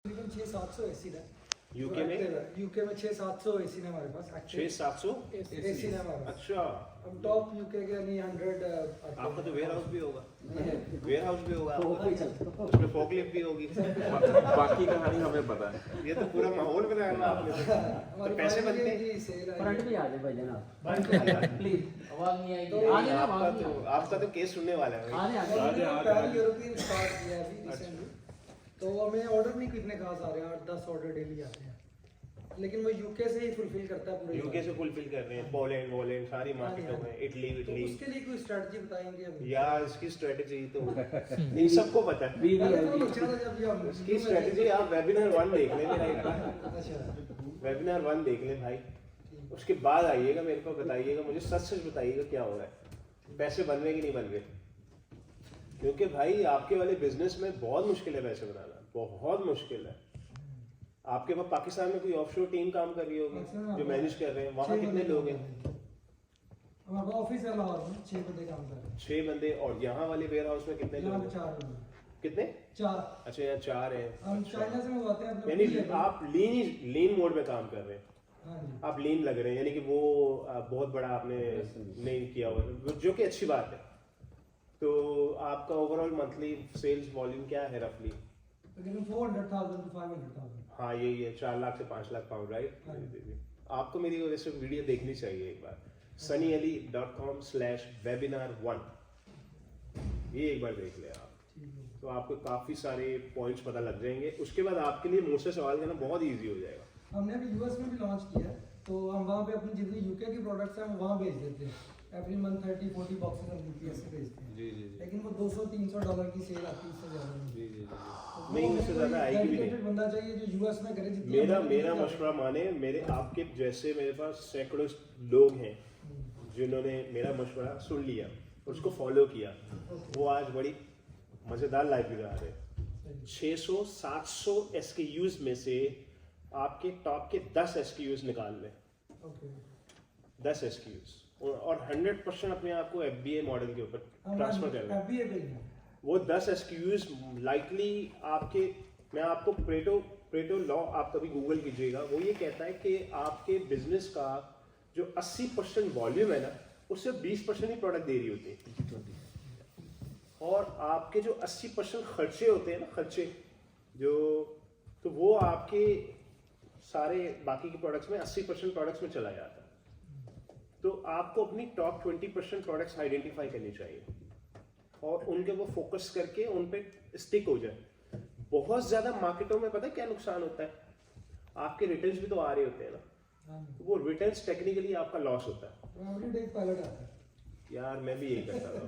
तकरीबन 600-700 एसी है यूके में। यूके में 600-700 एसी है हमारे पास। 600-700 एसी है हमारे पास। अच्छा, हम टॉप यूके के नहीं 100 आपका तो वेयर हाउस भी होगा। वेयर हाउस भी होगा, तो उसमें फोकलिफ्ट भी होगी। बाकी कहानी हमें पता है। ये तो पूरा माहौल बनाया ना आपने। तो पैसे बनते हैं। फ्रंट भी आ जाए भाई जनाब प्लीज, आवाज नहीं आएगी। तो आगे ना आपका आवाज तो आपका तो केस सुनने वाला है। आगे तो आगे हमने पहले यूरोपियन स्टार्ट किया है अभी रिसेंटली। तो हमें ऑर्डर नहीं कितने खास आ रहे हैं, 8-10 ऑर्डर डेली आते हैं, लेकिन वो यूके से ही फुलफिल करता है पूरे। यूके से फुलफिल कर रहे हैं, पोलैंड सारी मार्केटों में, इटली तो उसके लिए कोई स्ट्रेटजी बताएंगे हम? यार इसकी स्ट्रेटजी तो नहीं सबको पता है। पहले तो बच्चा था जब ये हम इसकी स्ट्रेटजी आप वेबिनार 1 देख लें मेरा एक बार। अच्छा वेबिनार 1 देख लें भाई, उसके बाद आइएगा मेरे को बताइएगा, मुझे सच सच बताइएगा क्या हो रहा है, पैसे बन रहे कि नहीं बन रहे। क्योंकि भाई आपके वाले बिजनेस में बहुत मुश्किल है पैसे बनाना, बहुत मुश्किल है। आपके पास पाकिस्तान में कोई ऑफशोर टीम काम कर रही होगी जो मैनेज कर रहे हैं, वहाँ कितने लोग हैं? हमारा ऑफिस है लाहौर में, 6 बंदे काम कर रहे हैं। 6 बंदे। और यहाँ वाले वेयर हाउस में कितने यहाँ लोग पे हैं? 4 बंदे। कितने? 4। अच्छा यहाँ 4 हैं। हम चाइना से मंगवाते हैं यानी आप लीन मोड में काम कर रहे हैं। हाँ जी। आप लीन लग रहे हैं, यानी कि वो बहुत बड़ा आपने नहीं किया हुआ, जो कि अच्छी बात है। तो आपका ओवरऑल मंथली सेल्स वॉल्यूम क्या है रफली? तकरीबन 400,000 to 500,000। हाँ यही है, 4 लाख से 5 लाख पाउंड, राइट? आपको मेरी वजह से वीडियो देखनी चाहिए एक बार, sunnyali.com/webinar1, ये एक बार देख ले आप, तो आपको काफी सारे पॉइंट्स पता लग जाएंगे। उसके बाद आपके लिए मुझसे सवाल करना बहुत इजी हो जाएगा। हमने अभी यूएस में भी लॉन्च किया है, तो हम वहाँ पे अपनी जितनी यूके की प्रोडक्ट्स हैं हम वहाँ भेज देते हैं। एवरी मंथ 30-40 बॉक्सेस हम यूपीएस से भेजते हैं। जी। लेकिन वो $200-300 की सेल आती है, उससे ज़्यादा नहीं। जी। तो नहीं, उससे ज़्यादा आएगी भी नहीं। बंदा चाहिए जो यूएस में करे। मेरा मशवरा माने, मेरे आपके जैसे मेरे पास सैकड़ों लोग हैं जिन्होंने मेरा मशवरा सुन लिया, उसको फॉलो किया, वो आज बड़ी मज़ेदार लाइफ गुजार रहे हैं। 600-700 SKUs में से आपके टॉप के 10 SKUs निकाल लें, 10 SKUs, और 100% अपने आप को FBA मॉडल के ऊपर ट्रांसफर कर लें। FBA पे ही है। वो 10 SKUs लाइकली आपके, मैं आपको प्रेटो लॉ आप कभी गूगल कीजिएगा, वो ये कहता है कि आपके बिजनेस का जो 80% वॉल्यूम है ना, उससे 20% ही प्रोडक्ट दे रही होती है, और आपके जो 80% खर्चे होते हैं ना, खर्चे जो, तो वो आपके सारे बाकी के प्रोडक्ट्स में 80% प्रोडक्ट्स में चला जाता है। तो आपको अपनी टॉप 20% प्रोडक्ट्स आइडेंटिफाई करनी चाहिए और उनके वो फोकस करके उन पे स्टिक हो जाए। बहुत ज्यादा मार्केटों में पता है क्या नुकसान होता है, आपके रिटर्न्स भी तो आ रहे होते हैं ना, तो वो रिटर्न्स टेक्निकली आपका लॉस होता है। एवरीडे एक पायलट आता है। यार मैं भी यही करता था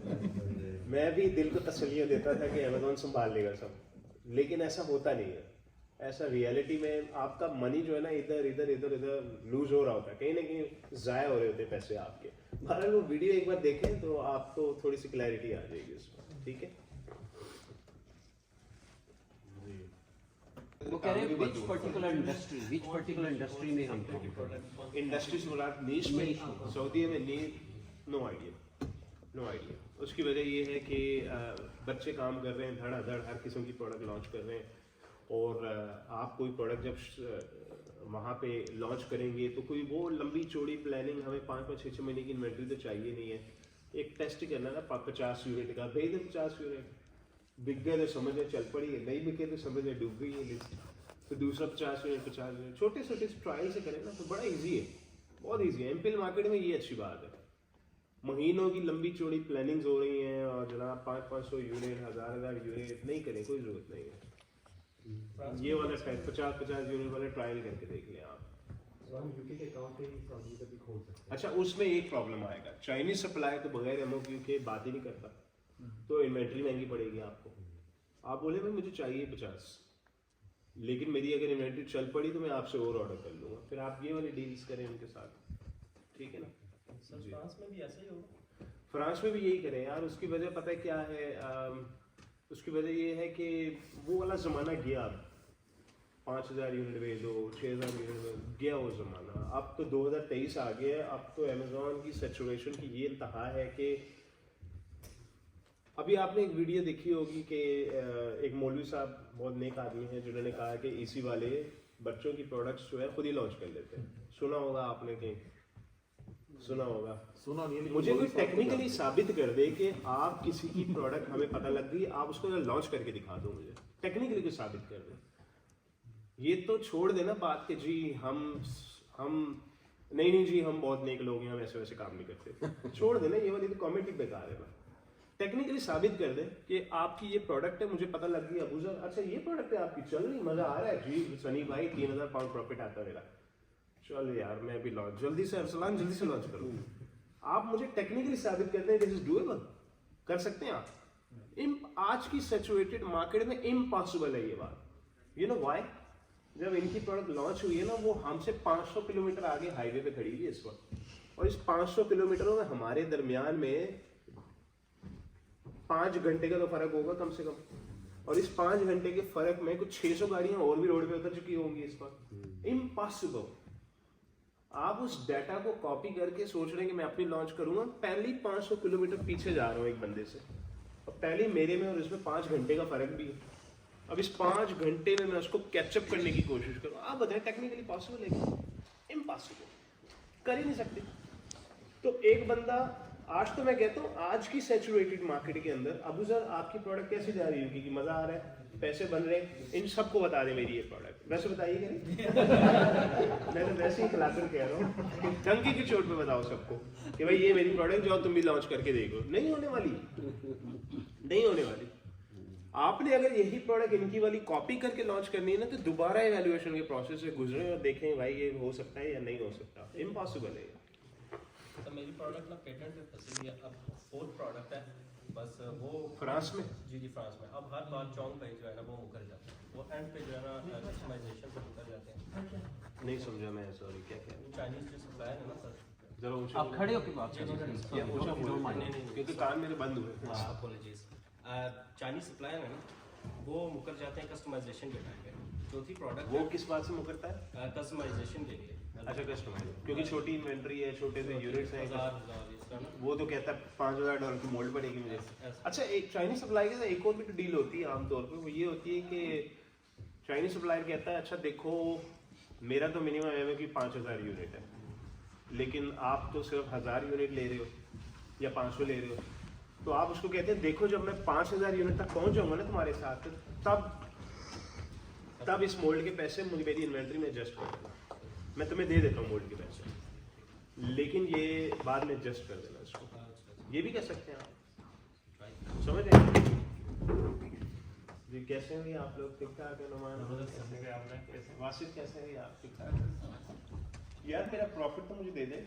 मैं भी दिल को तसल्लियां देता था कि अमेज़न संभाल लेगा सब, लेकिन ऐसा होता नहीं है। ऐसा रियलिटी में आपका मनी जो है ना इधर लूज हो रहा होता है, कहीं ना कहीं ज़ाया हो रहे होते हैं पैसे आपके। बहरहाल वो वीडियो एक बार देखें तो आपको थोड़ी सी क्लैरिटी आ जाएगी उसमें, ठीक है? वो कह रहे हैं which particular industry में हम इंडस्ट्री से मुराद नीश में, सऊदी में नो आइडिया। उसकी वजह ये है कि बच्चे काम कर रहे हैं धड़ाधड़, हर किस्म की प्रोडक्ट लॉन्च कर रहे हैं, और आप कोई प्रोडक्ट जब वहाँ पे लॉन्च करेंगे तो कोई वो लंबी चौड़ी प्लानिंग, हमें 5-6 महीने की इन्वेंट्री तो चाहिए नहीं है। एक टेस्ट ही करना ना 50 यूनिट का, भेज दे 50 यूनिट, बिक गए तो समझ में चल पड़ी है, नहीं बिके तो समझ में डूब गई है लिस्ट, तो दूसरा 50 यूनिट छोटे छोटे ट्रायल से करें ना तो बड़ा ईजी है, बहुत ईजी है। एमपीएल मार्केट में ये अच्छी बात है, महीनों की लंबी चौड़ी प्लानिंग्स हो रही हैं, और जनाब 500 यूनिट 1000 यूनिट नहीं करें, कोई जरूरत नहीं है। ये वाला 50 यूनिट वाला ट्रायल करके देख लें आप। अच्छा, उसमें एक प्रॉब्लम आएगा, चाइनीज सप्लाई तो बगैर एमओक्यू के बात ही नहीं करता, तो इन्वेंट्री महंगी पड़ेगी आपको। आप बोले भाई मुझे चाहिए 50, लेकिन मेरी अगर इन्वेंट्री चल पड़ी तो मैं आपसे और ऑर्डर कर लूँगा, फिर आप ये वाली डील्स करें उनके साथ, ठीक है ना? फ्रांस में भी ऐसा ही होगा। फ्रांस में भी यही करें यार। उसकी वजह पता है क्या है? उसकी वजह ये है कि वो वाला ज़माना गया, 5000 यूनिट भेज दो, 6000 यूनिट गया वो ज़माना। अब तो 2023 आ गया है, अब तो अमेज़ॉन की सैचुरेशन की ये इंतहा है कि अभी आपने एक वीडियो देखी होगी कि एक मौलवी साहब बहुत नेक आदमी हैं जिन्होंने कहा कि एसी वाले बच्चों की प्रोडक्ट्स जो है खुद ही लॉन्च कर लेते हैं। सुना होगा आपने कहीं सुना होगा? सुना नहीं है, मुझे कोई लेकिन टेक्निकली साबित कर दे कि आप किसी की प्रोडक्ट हमें पता लग गई, आप उसको लॉन्च करके दिखा दो, मुझे टेक्निकली कोई साबित कर दे। ये तो छोड़ देना बात कि जी हम नहीं जी हम बहुत नेक लोग हैं, हम ऐसे वैसे काम नहीं करते। छोड़ देना ये वाली तो कॉमेडी बेकार है। टेक्निकली साबित कर दे कि आपकी ये प्रोडक्ट है, मुझे पता लग गई अबू सर, अच्छा ये प्रोडक्ट है आपकी, चल रही, मजा आ रहा है जी सनी भाई, 3000 पाउंड प्रॉफिट आता है मेरा, चल यार मैं अभी लॉन्च जल्दी से अरसलान जल्दी से लॉन्च करूँ। आप मुझे टेक्निकली साबित करते हैं दिस इज डूएबल, कर सकते हैं आप। आज की सैचुरेटेड मार्केट में इम्पॉसिबल है ये बात। You know why? जब इनकी प्रोडक्ट लॉन्च हुई है ना, वो हमसे 500 किलोमीटर आगे हाईवे पे खड़ी हुई है इस वक्त, और इस 500 किलोमीटरों में हमारे दरमियान में 5 घंटे का तो फर्क होगा कम से कम, और इस 5 घंटे के फर्क में कुछ 600 गाड़ियां और भी रोड पे उतर चुकी होंगी इस वक्त। इम्पॉसिबल। आप उस डाटा को कॉपी करके सोच रहे हैं कि मैं अपनी लॉन्च करूंगा, पहले 500 किलोमीटर पीछे जा रहा हूँ एक बंदे से, और पहले मेरे में और इसमें 5 घंटे का फर्क भी है। अब इस 5 घंटे में मैं उसको कैचअप करने की कोशिश करूँ, आप बताएं टेक्निकली पॉसिबल है क्या? इम्पॉसिबल, कर ही नहीं सकते। तो एक बंदा, आज तो मैं कहता हूँ आज की सैचुरेटेड मार्केट के अंदर, अबू सर आपकी प्रोडक्ट कैसी जा रही होगी कि मजा आ रहा है, पैसे बन रहे हैं, इन सबको बता दे मेरी ये प्रोडक्ट। वैसे बताइए क्या? मैं तो वैसे ही खिलाकर कह रहा हूँ, डंकी की चोट पे बताओ सबको कि भाई ये मेरी प्रोडक्ट जो तुम भी लॉन्च करके देखो। नहीं होने वाली, नहीं होने वाली। आपने अगर यही प्रोडक्ट इनकी वाली कॉपी करके लॉन्च करनी है ना, तो दोबारा इवैल्यूएशन के प्रोसेस से गुजरे और देखें भाई ये हो सकता है या नहीं हो सकता। इम्पॉसिबल है। तो मेरी प्रोडक्ट ना पेटेंट पे फंसी हुई है, अब 4th प्रोडक्ट है, बस वो फ्रांस में? जी फ्रांस में। अब हर बार चौंक पे जो है ना वो मुकर जाता है, वो एंड पे जो है ना कस्टमाइजेशन पे मुकर जाते हैं। नहीं समझा मैं, सॉरी क्या कह रहे हैं? चाइनीज जो सप्लायर है ना सर, जरा ऊंचा आप खड़े होकर बात जी, जी, करें। जी। या ऊंचा बोलो, नहीं, क्योंकि कान मेरे बंद हुए। अपोलॉजीज। चाइनीज सप्लायर है ना, वो मुकर जाते हैं कस्टमाइजेशन के टाइम पे। चौथी प्रोडक्ट वो किस बात से मुकरता है? कस्टमाइजेशन के लिए। अच्छा कस्टमाइज, क्योंकि छोटी इन्वेंट्री है, छोटे से यूनिट्स हैं, हजार इसका ना वो तो कहता है $5000 की मोल्ड पड़ेगी मुझे। ऐसा। अच्छा एक चाइनीज सप्लाई के साथ एक और भी डील होती है आमतौर पे, वो ये होती है कि चाइनीज सप्लायर कहता है अच्छा देखो मेरा तो मिनिमम है कि 5000 यूनिट है, लेकिन आप तो सिर्फ 1000 यूनिट ले रहे हो या 500 ले रहे हो, तो आप उसको कहते हैं देखो जब मैं 5000 यूनिट तक पहुंच जाऊंगा ना तुम्हारे साथ, तब इस मोल्ड के पैसे मुझे मेरी इन्वेंट्री में एडजस्ट कर देना, मैं तुम्हें दे देता हूँ मोल्ड के पैसे, लेकिन ये बाद में एडजस्ट कर देना इसको। ये भी कह सकते हैं आप, समझ रहे हैं जी? कैसे हैं आप लोग? ठीक ठाक है? नुमान वासिफ कैसे हैं आप? ठीक ठाक यार? मेरा प्रॉफिट तो मुझे दे दे।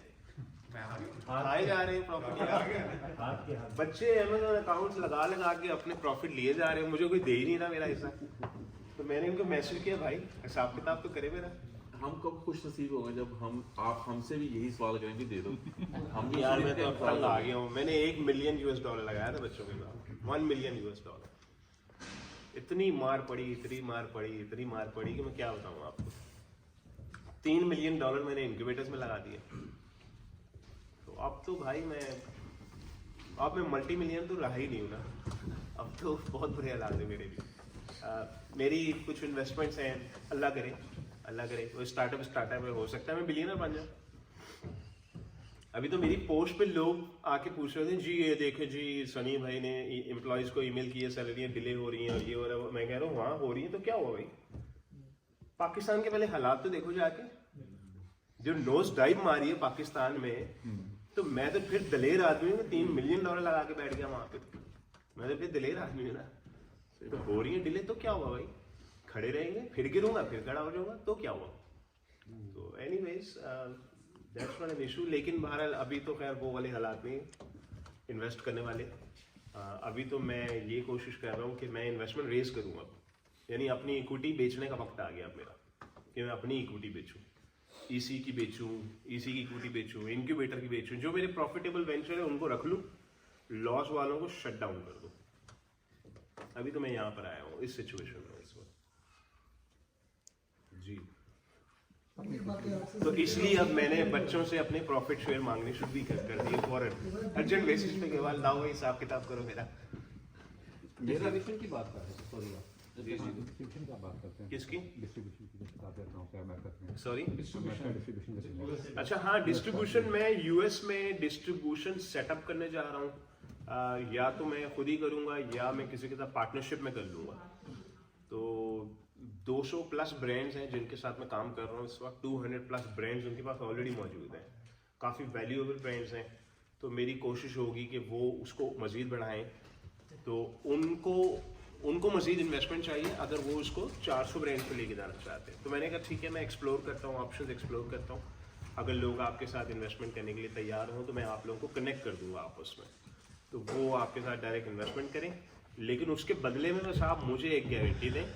आए जा रहे हैं प्रॉफिट यार, बच्चे अमेज़न अकाउंट्स लगा लगा के अपने प्रॉफिट लिए जा रहे हैं, मुझे कोई दे ही नहीं रहा मेरा हिस्सा। तो मैंने उनको मैसेज किया भाई हिसाब किताब तो करे मेरा। हम कब खुश नसीब होंगे जब आप हमसे भी यही सवाल करेंगे दे दो। हम भी यार मैं तो तंग आ गया हूँ, मैंने $1 मिलियन लगाया था बच्चों के साथ, $1 मिलियन। इतनी मार पड़ी, इतनी मार पड़ी, इतनी मार पड़ी कि मैं क्या बताऊँ आपको। $3 मिलियन मैंने इनक्यूबेटर्स में लगा दिए। तो अब तो भाई मैं मल्टी मिलियन तो रहा ही नहीं हूँ ना, अब तो बहुत बुरे हालात है मेरे भी। मेरी कुछ इन्वेस्टमेंट्स हैं, अल्लाह करे वो स्टार्टअप में हो सकता है मैं बिलियनर बन जाऊँ। अभी तो मेरी पोस्ट पे लोग आके पूछ रहे थे जी ये देखे जी सनी भाई ने एम्प्लॉयज को ईमेल किए, सैलरियाँ डिले हो रही हैं और ये हो रहा है। मैं कह रहा हूँ हाँ हो रही है, तो क्या हुआ भाई? पाकिस्तान के पहले हालात तो देखो जाके, जो नोज डाइव मारी है पाकिस्तान में, तो मैं तो फिर दलेर आदमी हूँ, $3 मिलियन लगा के बैठ गया वहां पे, तो मैं तो फिर दलेर आदमी हूँ ना। तो हो रही है डिले तो क्या हुआ भाई? खड़े रहेंगे, फिर गिरूंगा, फिर खड़ा हो जाऊंगा, तो क्या हुआ? तो anyways that's not an issue. लेकिन बहरहाल अभी तो खैर वो वाले हालात नहीं इन्वेस्ट करने वाले। अभी तो मैं ये कोशिश कर रहा हूँ कि मैं इन्वेस्टमेंट रेज करूँगा, यानी अपनी इक्विटी बेचने का वक्त आ गया अब मेरा, कि मैं अपनी इक्विटी बेचूँ, ईसी की बेचूँ, ईसी की इक्विटी बेचूँ, इनक्यूबेटर की बेचूँ, जो मेरे प्रॉफिटेबल वेंचर है उनको रख लूँ, लॉस वालों को शट डाउन कर दूँ। अभी तो मैं यहाँ पर आया हूँ इस सिचुएशन में इस वक्त जी। तो इसलिए अब मैंने बच्चों से अपने प्रॉफिट शेयर मांगने शुरू भी कर दिए फॉर अर्जेंट बेसिस पे, के बाद लाओ हिसाब किताब करो मेरा। डिस्ट्रीब्यूशन की बात कर रहे थे, सॉरी आप जी जी डिस्ट्रीब्यूशन की बात करते हैं, किसकी डिस्ट्रीब्यूशन की बात करता हूँ, क्या मैं करते हैं सॉरी डिस्ट्रीब्यूशन अच्छा हाँ डिस्ट्रीब्यूशन मैं यूएस में डिस्ट्रीब्यूशन सेटअप करने जा रहा हूँ या तो मैं खुद ही करूँगा या मैं किसी के साथ पार्टनरशिप में कर लूँगा। तो 200 प्लस ब्रांड्स हैं जिनके साथ मैं काम कर रहा हूँ इस वक्त। 200 प्लस ब्रांड्स उनके पास ऑलरेडी मौजूद हैं, काफ़ी वैल्यूएबल ब्रांड्स हैं। तो मेरी कोशिश होगी कि वो उसको मज़ीद बढ़ाएं। तो उनको मज़ीद इन्वेस्टमेंट चाहिए अगर वो उसको 400 ब्रांड्स पे लेके जाना चाहते हैं। तो मैंने कहा ठीक है मैं एक्सप्लोर करता हूँ, ऑप्शंस एक्सप्लोर करता हूँ। अगर लोग आपके साथ इन्वेस्टमेंट करने के लिए तैयार हों तो मैं आप लोगों को कनेक्ट कर दूंगा आपस में, तो वो आपके साथ डायरेक्ट इन्वेस्टमेंट करें। लेकिन उसके बदले में बस आप मुझे एक गारंटी दें,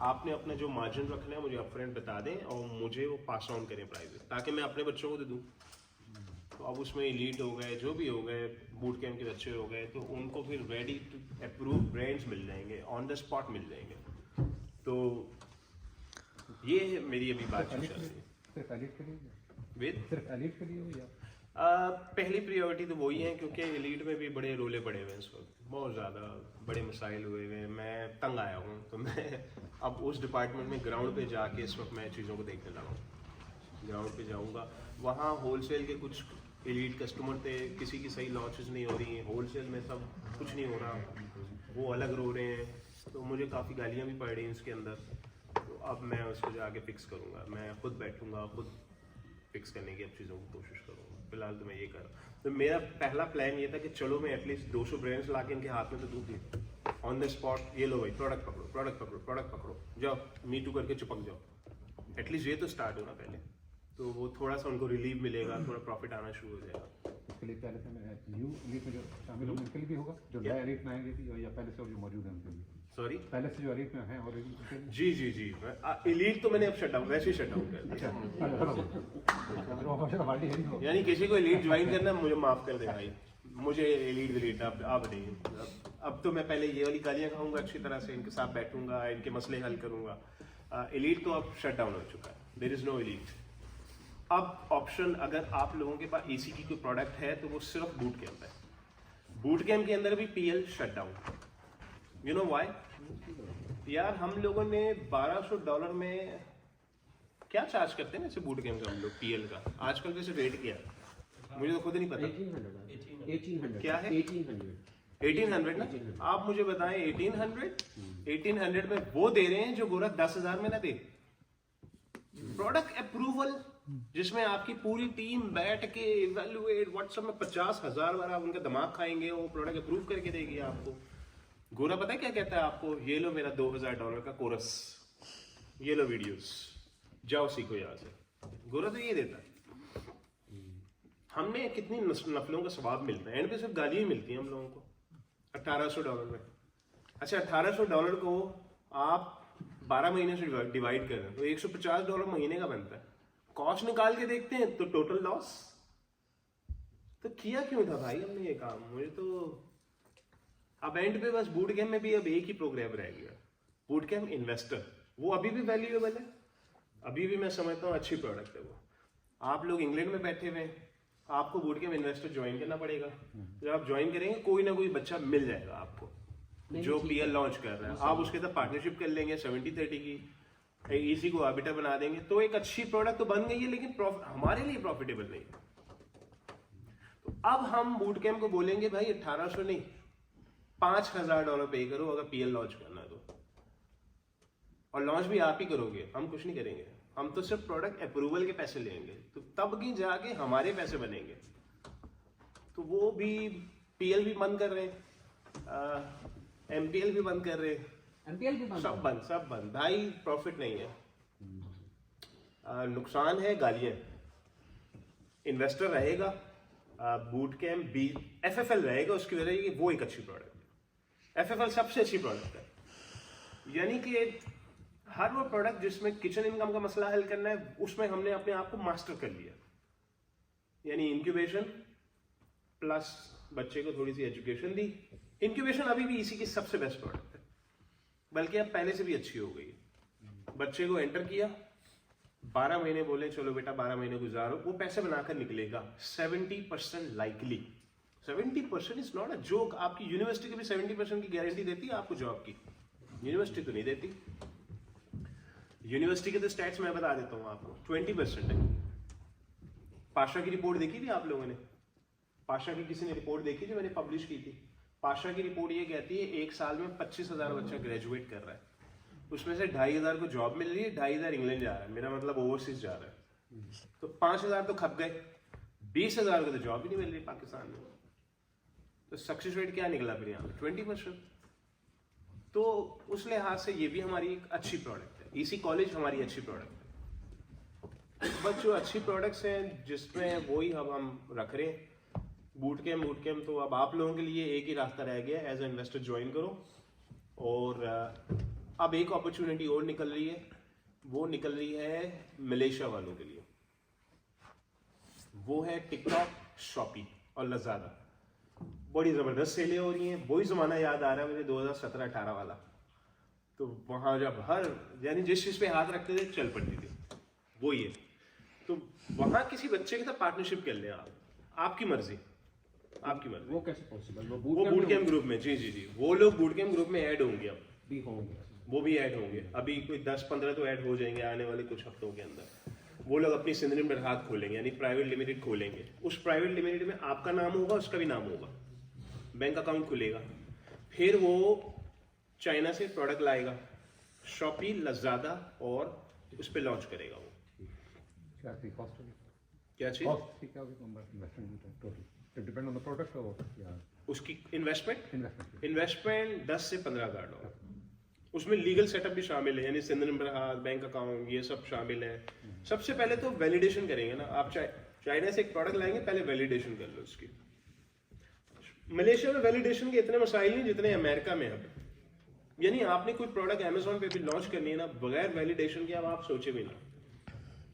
आपने अपना जो मार्जिन रखना है मुझे अपफ्रंट बता दें और मुझे वो पास ऑन करें प्राइस, ताकि मैं अपने बच्चों को दे दूँ। तो अब उसमें एलीट हो गए, जो भी हो गए, बूट कैंप के बच्चे हो गए, तो उनको फिर रेडी टू अप्रूव ब्रांड्स मिल जाएंगे, ऑन द स्पॉट मिल जाएंगे। तो ये है मेरी अभी बात चल रही है। सिर्फ एलीट के लिए, वेद सिर्फ एलीट के लिए हो या पहली प्रायोरिटी तो वही है, क्योंकि एलीट में भी बड़े रोले पड़े हुए हैं इस वक्त, बहुत ज़्यादा बड़े मसाइल हुए हुए हैं। मैं तंग आया हूँ, तो मैं अब उस डिपार्टमेंट में ग्राउंड पे जाके इस वक्त मैं चीज़ों को देखने लगा हूँ। ग्राउंड पे जाऊँगा, वहाँ होलसेल के कुछ एलीट कस्टमर थे, किसी की सही लॉन्चेस नहीं हो रही हैं, होलसेल में सब कुछ नहीं हो रहा, वो अलग रो रहे हैं। तो मुझे काफ़ी गालियाँ भी पड़ रही हैं उसके अंदर। तो अब मैं उसको जाके फिक्स करूँगा, मैं खुद बैठूँगा, खुद फिक्स करने की अब चीज़ों की कोशिश करूँगा। फिलहाल तो मैं ये कर रहा हूँ। तो मेरा पहला प्लान ये था कि चलो मैं एटलीस्ट 200 ब्रांड्स ला के इनके हाथ में तो दूँ ऑन द स्पॉट, ये लो भाई प्रोडक्ट पकड़ो, प्रोडक्ट पकड़ो, प्रोडक्ट पकड़ो, जाओ मी टू करके चिपक जाओ। एटलीस्ट ये तो स्टार्ट होना पहले, तो वो थोड़ा सा उनको रिलीफ मिलेगा, थोड़ा प्रॉफिट आना शुरू हो जाएगा। इसके लिए पहले से मैं न्यू एलीट में जो शामिल होंगे उनके लिए भी होगा, जो नए एलीट में आएंगे भी, या पहले से और जो मौजूद हैं उनके लिए? सॉरी, पहले से जो एलीट में हैं और जी जी जी, एलीट तो मैंने अब शट डाउन, वैसे ही शट डाउन कर दिया। यानी किसी को एलीट ज्वाइन करना मुझे माफ कर दे भाई, मुझे एलीट विलीट आप नहीं। अब तो मैं पहले ये वाली गालियाँ खाऊंगा अच्छी तरह से, इनके साथ बैठूंगा, इनके मसले हल करूंगा। एलीट तो अब शट डाउन हो चुका है, देयर इज नो एलीट। अब ऑप्शन अगर आप लोगों के पास एसी की कोई प्रोडक्ट है तो वो सिर्फ बूट कैंप है। बूट कैंप के अंदर भी PL shut down. You know why? यार हम लोगों ने $1200 में क्या चार्ज करते हैं वैसे बूट कैंप का हम लोग पीएल का, आजकल वैसे रेट क्या है मुझे तो खुद नहीं पता। 1800 क्या है? 1800 ना? आप मुझे बताएं 1800 में वो दे रहे हैं जो गोरा 10,000 में ना दे। प्रोडक्ट अप्रूवल जिसमें आपकी पूरी टीम बैठ के इवैल्यूएट, व्हाट्सएप में 50,000 बार आप उनका दिमाग खाएंगे, वो प्रोडक्ट अप्रूव करके देगी आपको। गोरा पता है क्या कहता है आपको? ये लो मेरा $2,000 का कोरस, ये लो वीडियोस, जाओ सीखो यहाँ से। गोरा तो ये देता है। हमने कितनी नफलों का स्वाब मिलता है, एंड पे सिर्फ गालियाँ मिलती हैं हम लोगों को। $1,800 में, अच्छा $1,800 को आप 12 महीने से डिवाइड कर रहे हैं तो $150 महीने का बनता है। कॉस्ट निकाल के देखते हैं तो टोटल लॉस। तो किया क्यों था भाई हमने ये काम? मुझे तो अब एंड पे बस बूट कैंप में भी अब एक ही प्रोग्राम रह गया, बूट कैंप इन्वेस्टर। वो अभी भी वैल्यूएबल है, अभी भी मैं समझता हूँ अच्छी प्रोडक्ट है वो। आप लोग इंग्लैंड में बैठे हुए, आपको बूट कैंप इन्वेस्टर ज्वाइन करना पड़ेगा। जब आप ज्वाइन करेंगे कोई ना कोई बच्चा मिल जाएगा आपको जो पीएल लॉन्च कर रहा है, आप उसके साथ पार्टनरशिप कर लेंगे 70-30 की, इसी को आर्बिटर बना देंगे, तो एक अच्छी प्रोडक्ट तो बन गई है, लेकिन हमारे लिए प्रॉफिटेबल नहीं। तो अब हम बूट कैंप को बोलेंगे भाई 1800 नहीं $5,000 पे करो अगर पीएल लॉन्च करना है तो, और लॉन्च भी आप ही करोगे, हम कुछ नहीं करेंगे, हम तो सिर्फ प्रोडक्ट अप्रूवल के पैसे लेंगे, तो तब की जाके हमारे पैसे बनेंगे। तो वो भी पीएल भी बंद कर रहे हैं, एमपीएल भी बंद कर रहे हैं, एमपीएल भी बंद, सब बंद भाई, प्रॉफिट नहीं है, नुकसान है, गालियां। इन्वेस्टर रहेगा, बूट कैंप भी, एफएफएल रहेगा, उसकी वजह कि वो एक अच्छी प्रोडक्ट है। एफएफएल सबसे अच्छी प्रोडक्ट है, यानी कि हर वो प्रोडक्ट जिसमें किचन इनकम का मसला हल करना है उसमें हमने अपने आप को मास्टर कर लिया। यानी इंक्यूबेशन प्लस बच्चे को थोड़ी सी एजुकेशन दी। इंक्यूबेशन अभी भी इसी की सबसे बेस्ट प्रोडक्ट है, बल्कि अब पहले से भी अच्छी हो गई। बच्चे को एंटर किया, 12 महीने बोले चलो बेटा 12 महीने गुजारो, वो पैसे बनाकर निकलेगा 70% likely, 70% is not a joke. आपकी यूनिवर्सिटी भी 70% की गारंटी देती है आपको जॉब की, यूनिवर्सिटी तो नहीं देती। यूनिवर्सिटी के तो स्टैट्स मैं बता देता हूँ आपको, 20% है। पाशा की रिपोर्ट देखी थी आप लोगों ने? पाशा की किसी ने रिपोर्ट देखी जो मैंने पब्लिश की थी? पाशा की रिपोर्ट ये कहती है एक साल में 25,000 बच्चा ग्रेजुएट कर रहा है, उसमें से 2,500 को जॉब मिल रही है, 2,500 इंग्लैंड जा रहा है, मेरा मतलब ओवरसीज जा रहा है। तो 5,000 तो खप गए, 20,000 को तो जॉब ही नहीं मिल रही पाकिस्तान में। तो सक्सेस रेट क्या निकला फिर यहाँ पे? 20%। तो उस लिहाज से ये भी हमारी एक अच्छी प्रोडक्ट है। इसी कॉलेज हमारी अच्छी प्रोडक्ट है। बस जो अच्छी प्रोडक्ट्स हैं जिसमें वही अब हम रख रहे हैं। बूट कैम्प तो अब आप लोगों के लिए एक ही रास्ता रह गया, एज ए इन्वेस्टर ज्वाइन करो। और अब एक अपॉर्चुनिटी और निकल रही है, वो निकल रही है मलेशिया वालों के लिए। वो है टिकटॉक, शॉपी और लज़ादा। बड़ी ज़बरदस्त सेलें हो रही हैं। वही ज़माना याद आ रहा है मुझे 2017-18 वाला। तो वहाँ जब यानी जिस चीज़ पे हाथ रखते थे चल पड़ती थी, वो ये। तो वहाँ किसी बच्चे के साथ पार्टनरशिप कर लें आप, आपकी मर्जी, आपकी मर्जी। वो कैसे पॉसिबल? वो बूट कैम्प ग्रुप में, जी, वो लोग बूट कैम्प ग्रुप में ऐड होंगे, अब भी होंगे, वो भी ऐड होंगे। अभी कोई 10-15 तो ऐड हो जाएंगे आने वाले कुछ हफ्तों के अंदर। वो लोग अपनी सिंध बरहात खोलेंगे, यानी प्राइवेट लिमिटेड खोलेंगे। उस प्राइवेट लिमिटेड में आपका नाम होगा, उसका भी नाम होगा, बैंक अकाउंट खुलेगा। फिर वो चाइना से प्रोडक्ट लाएगा, शॉपी, लज़ादा, और उस पर लॉन्च करेगा। वो क्या थी कॉस्ट होगी? क्या चीज़? कॉस्ट थी क्या होगी? Investment total it depend on the product और क्या उसकी इन्वेस्टमेंट 10 से 15,000 डॉलर। उसमें लीगल सेटअप भी शामिल है, यानी सिंध नंबर, बैंक अकाउंट, ये सब शामिल है। सबसे पहले तो वैलिडेशन करेंगे ना आप। चाइना से एक प्रोडक्ट लाएंगे, पहले वैलिडेशन कर लो उसकी। मलेशिया में वैलिडेशन के इतने मसाइल नहीं जितने अमेरिका में अब। यानी आपने कोई प्रोडक्ट अमेजोन पे भी लॉन्च करनी है ना, बगैर वैलिडेशन के अब आप सोचे भी ना।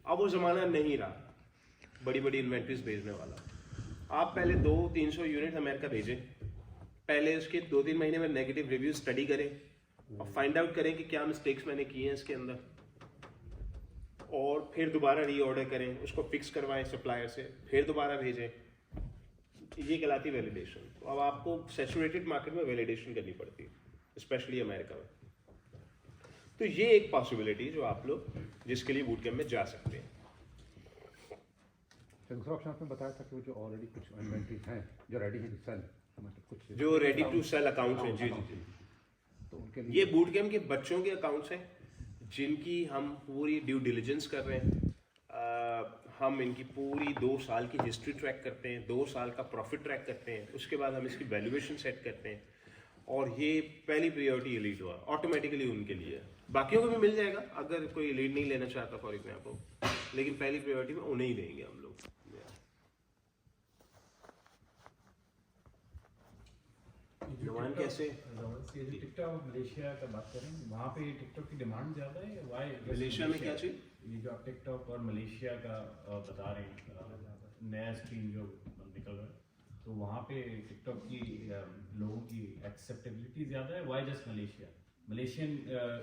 अब वो जमाना नहीं रहा बड़ी बड़ी इन्वेंट्रीज भेजने वाला। आप पहले 200-300 यूनिट अमेरिका भेजें, पहले उसके 2-3 महीने में नेगेटिव रिव्यू स्टडी करें और फाइंड आउट करें कि क्या मिस्टेक्स मैंने किए हैं इसके अंदर, और फिर दोबारा रीऑर्डर करें, उसको फिक्स करवाएं सप्लायर से, फिर दोबारा भेजें। ये कहलाती वैलिडेशन। तो अब आपको सैचुरेटेड मार्केट में वैलिडेशन करनी पड़ती है, स्पेशली अमेरिका में। तो ये एक पॉसिबिलिटी जो आप लोग जिसके लिए बूट कैम्प में जा सकते हैं। दूसरा ऑप्शन आपने बताया था कि वो जो ऑलरेडी कुछ इन्वेंटरीज हैं जो रेडी है टू सेल, मतलब कुछ जो रेडी टू सेल अकाउंट्स हैं, जी, तो उनके लिए ये बूट कैम्प के बच्चों के अकाउंट्स हैं जिनकी हम पूरी ड्यू डिलिजेंस कर रहे हैं। हम इनकी पूरी 2 साल की हिस्ट्री ट्रैक करते हैं, 2 साल का प्रॉफिट ट्रैक करते हैं, उसके बाद हम इसकी वैल्यूएशन सेट करते हैं। और ये पहली प्रायोरिटी एलीट हुआ ऑटोमेटिकली उनके लिए। बाकियों को भी मिल जाएगा अगर कोई एलीट नहीं लेना चाहता फॉर एग्जाम्पल, लेकिन पहली प्रायोरिटी में उन्हें ही देंगे हम लोग। नुमान कैसे? टिकटॉक मलेशिया का बात करें, वहाँ पे टिकटॉक की डिमांड ज़्यादा है? वाई मलेशिया में क्या चीज़? ये जो आप टिकटॉक और मलेशिया का बता रहे हैं, नया स्ट्रीम जो निकल रहा है, तो वहाँ पे टिकटॉक की लोगों की एक्सेप्टेबिलिटी ज़्यादा है? Why just Malaysia? Malaysian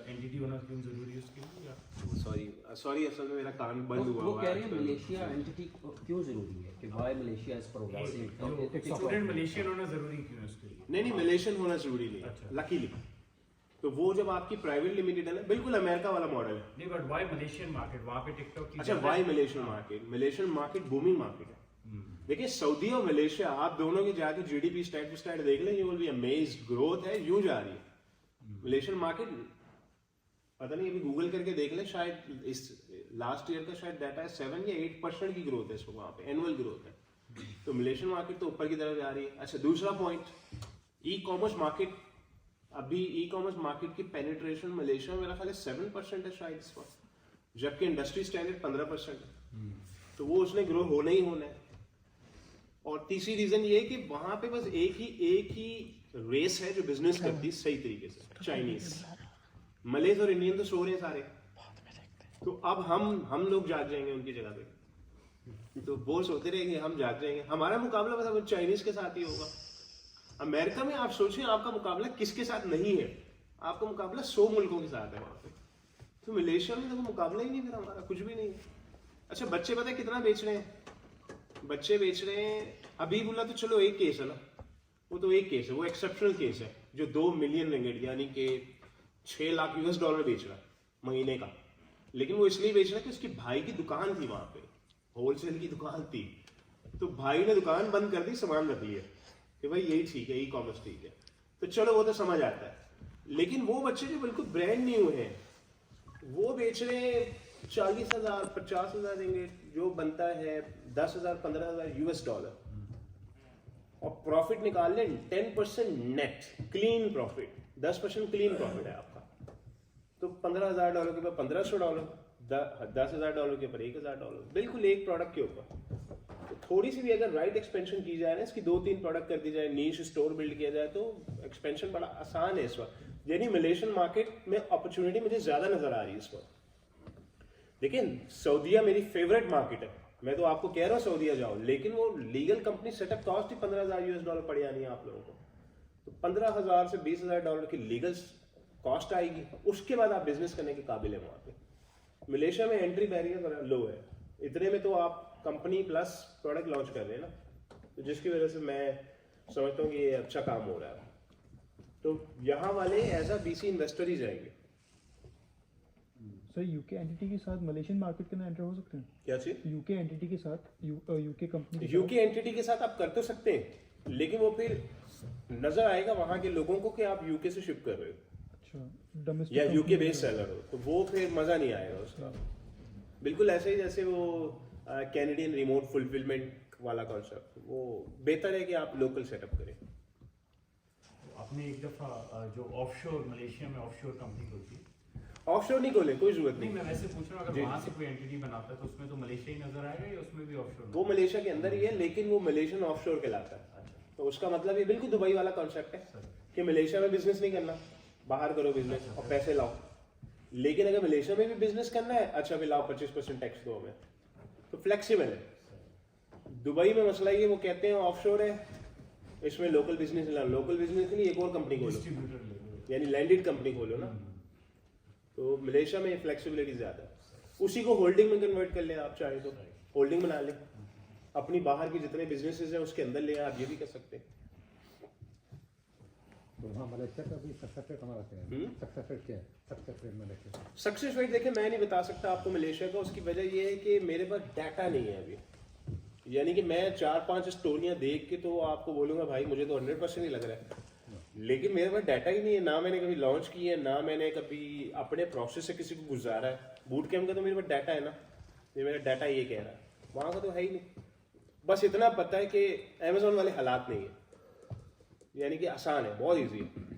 entity होना क्यों ज़रूरी है उसके लिए? सॉरी असल में मेरा कान बंद हुआ वो हुआ कह है रहे हैं मलेशिया एंटिटी क्यों ज़रूरी है, कि why Malaysia is progressing. Student Malaysian होना ज़रूरी क्यों है उसके लिए? नहीं, मलेशियन होना जरूरी नहीं है, अच्छा। लकीली। तो वो जब आपकी प्राइवेट लिमिटेड है ना, बिल्कुल अमेरिका वाला मॉडल है। नहीं, बट वाई मलेशियन मार्केट? वहाँ पे टिकटॉक की अच्छा, why Malaysian market? Malaysian market booming market है। देखिए सऊदी और मलेशिया, आप दोनों के जाके जीडीपी स्टैट टू स्टैट देख लें, you will be amazed. Growth है, यूं जा रही है मलेशियन मार्केट। पता नहीं, अभी गूगल करके देख लें, शायद इस लास्ट ईयर का शायद डाटा है 7 या 8% की ग्रोथ है इसको, वहाँ पे एनुअल ग्रोथ है। तो मलेशियन मार्केट तो ऊपर की तरफ जा रही है। अच्छा, दूसरा पॉइंट, ई कॉमर्स मार्केट। अभी ई कॉमर्स मार्केट की पेनिट्रेशन मलेशिया में मेरा ख्याल है 7% है शायद इस वक्त, जबकि इंडस्ट्री स्टैंडर्ड 15% है। तो वो उसने ग्रो होना ही होना है। और तीसरी रीजन ये है कि वहां पे बस एक ही रेस है जो बिजनेस करती है सही तरीके से, चाइनीज। मलेज और इंडियन तो सो रहे हैं सारे, तो अब हम लोग जाग जाएंगे उनकी जगह पे। तो वो सोते रहेंगे हम जाग जाएंगे। हमारा मुकाबला बस अब चाइनीज के साथ ही होगा। अमेरिका में आप सोचिए, आपका मुकाबला किसके साथ नहीं है? आपका मुकाबला 100 मुल्कों के साथ है वहां पे। तो मलेशिया में तो मुकाबला ही नहीं, फिर हमारा कुछ भी नहीं है। अच्छा, बच्चे पता है कितना बेच रहे हैं? बच्चे बेच रहे हैं अभी बोला तो चलो एक केस है ना, वो तो एक केस है, वो एक्सेप्शनल केस है जो 2 मिलियन रिंगिट यानी कि $6 लाख बेच रहा है महीने का। लेकिन वो इसलिए बेच रहा है कि उसके भाई की दुकान थी वहां पे, होलसेल की दुकान थी, तो भाई ने दुकान बंद कर दी, सामान रख लिया कि भाई यही ठीक है, ई कॉमर्स ठीक है, तो चलो वो तो समझ आता है। लेकिन वो बच्चे जो बिल्कुल ब्रांड न्यू हैं वो बेच रहे हैं 40,000 50,000 रिंगिट, जो बनता है 10,000 15,000 $, और प्रॉफिट निकाल लें 10% net clean profit, 10% clean profit है आपका, तो $15,000 के ऊपर $1,500, $10,000 के ऊपर $1,000, बिल्कुल एक प्रोडक्ट के ऊपर। तो थोड़ी सी भी अगर राइट एक्सपेंशन की जाए ना, इसकी 2-3 प्रोडक्ट कर दी जाए, नीश स्टोर बिल्ड किया जाए, तो एक्सपेंशन बड़ा आसान है इस वक्त। यानी मलेशियन मार्केट में अपॉर्चुनिटी मुझे ज्यादा नजर आ रही है इस वक्त। लेकिन सऊदीया मेरी फेवरेट मार्केट है, मैं तो आपको कह रहा हूँ सऊदीया जाओ, लेकिन वो लीगल कंपनी सेटअप कॉस्ट ही $15,000 पड़ जानी है आप लोगों को, तो $15,000 से $20,000 की लीगल कॉस्ट आएगी, उसके बाद आप बिजनेस करने के काबिल है वहां पे। मलेशिया में एंट्री बैरियर बड़ा लो है, इतने में तो आप कंपनी प्लस प्रोडक्ट लॉन्च कर रहे हैं ना, तो जिसकी वजह से मैं समझता हूँ कि ये अच्छा काम हो रहा है। तो यहाँ वाले एज अ बीसी इन्वेस्टर ही जाएंगे। सर यूके एंटिटी के साथ मलेशियन मार्केट के अंदर एंटर हो सकते हैं? क्या चीज? यूके एंटिटी के साथ यूके कंपनी यूके एंटिटी के साथ आप कर तो सकते हैं, लेकिन वो फिर नजर आएगा वहां के लोगों को कि आप यूके से शिप कर रहे हो, अच्छा डोमेस्टिक या यूके बेस्ड सेलर हो, तो वो फिर मजा नहीं आएगा उसका। बिल्कुल ऐसे ही जैसे वो कैनेडियन रिमोट फुलफिलमेंट वाला कॉन्सेप्ट, वो बेहतर है कि आप लोकल सेटअप करें। आपने एक दफा जो ऑफशोर मलेशिया में ऑफशोर कंपनी खोली, ऑफशोर नहीं खोले, कोई जरूरत नहीं नहीं। मैं वैसे पूछ रहा हूँ, अगर जी। वहाँ से कोई एंटिटी बनाता है तो उसमें तो मलेशिया ही नजर आएगा या उसमें भी ऑफशोर? वो मलेशिया के अंदर ही है, लेकिन वो मलेशियन ऑफशोर कहलाता है। तो उसका मतलब ये बिल्कुल दुबई वाला कॉन्सेप्ट है कि मलेशिया में बिजनेस नहीं करना, बाहर करो बिजनेस और पैसे लाओ। लेकिन अगर मलेशिया में भी बिजनेस करना है, अच्छा भी लाओ 25% टैक्स दो हमें, तो फ्लेक्सिबल है। दुबई में मसला ये, वो कहते हैं ऑफशोर है, इसमें लोकल बिजनेस ला, लोकल बिजनेस के लिए एक और कंपनी खोलो, डिस्ट्रीब्यूटर ले यानी लैंडेड कंपनी खोलो ना। तो मलेशिया में फ्लेक्सिबिलिटी ज्यादा है, उसी को होल्डिंग में कन्वर्ट कर लें आप चाहे तो, होल्डिंग बना लें, अपनी बाहर की जितने बिजनेसेस हैं उसके अंदर ले आप ये भी कर सकते हैं। तो वहाँ मलेशिया का भी सक्सेस रेट हमारा क्या है? सक्सेस रेट क्या है? सक्सेस रेट मलेशिया का? सक्सेस रेट देखिए मैं नहीं बता सकता आपको मलेशिया का, उसकी वजह ये है कि मेरे पास डाटा नहीं है अभी। यानी कि मैं 4-5 स्टोरियां देख के तो आपको बोलूंगा भाई मुझे तो 100% ही लग रहा है, लेकिन मेरे पास डाटा ही नहीं है, ना मैंने कभी लॉन्च की है, ना मैंने कभी अपने प्रोसेस से किसी को गुजारा है। बूट कैंप का तो मेरे पास डाटा है ना, ये मेरा डाटा ये कह रहा है, वहां का तो है ही नहीं। बस इतना पता है कि अमेजोन वाले हालात नहीं है, यानी कि आसान है, बहुत ईजी है।